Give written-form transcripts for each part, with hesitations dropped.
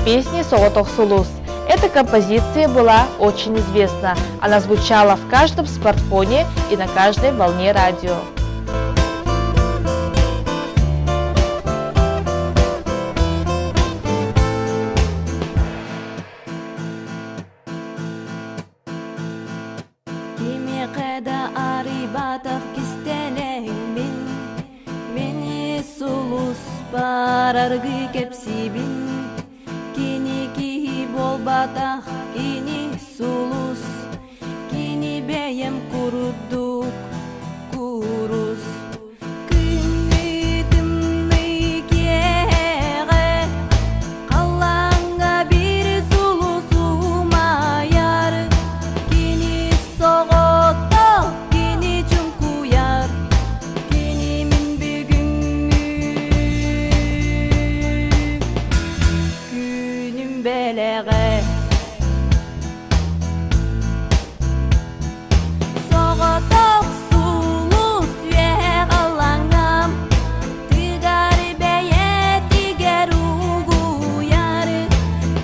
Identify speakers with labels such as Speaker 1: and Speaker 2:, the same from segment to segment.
Speaker 1: песни «Соотох Сулус». Эта композиция была очень известна. Она звучала в каждом смартфоне и на каждой волне радио.
Speaker 2: Бараргы кепсибин кини ки болбатах кини сулус кини бейем курудук курус күнни тымны кеге калаңга бир сулусу маяр кини согото кини чункуяр кини мин бүгүн белеге соғытық сулус веғалаңам тигар бейе тигер угуяр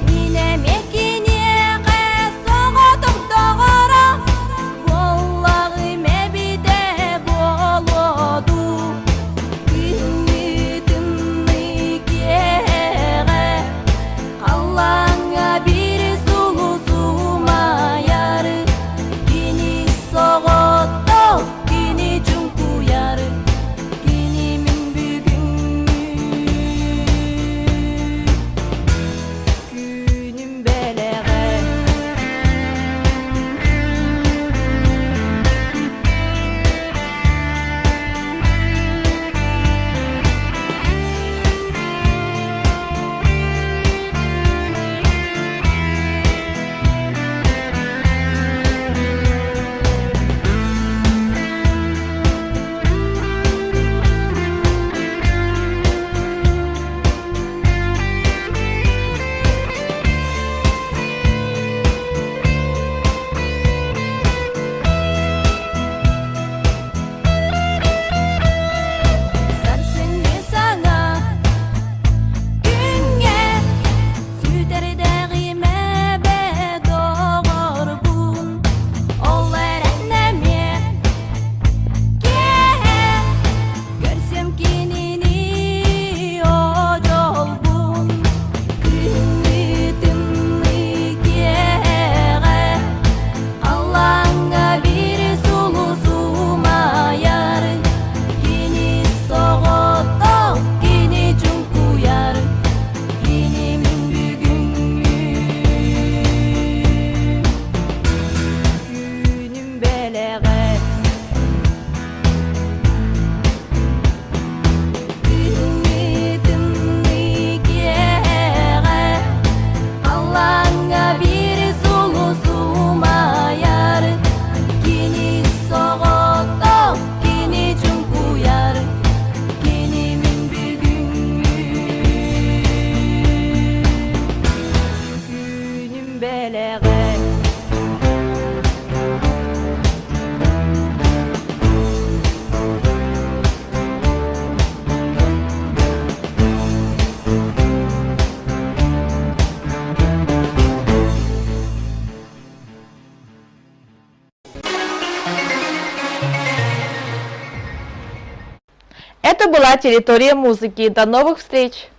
Speaker 2: мине мекинеге соғытық доғыра боллағы мебиде болоду күнні тымны кеге Аллаңа бир сулусу маяр кини соғотто кини жункуяр кини мин бүгүн күнүм белеге
Speaker 1: Это была территория музыки. До новых встреч!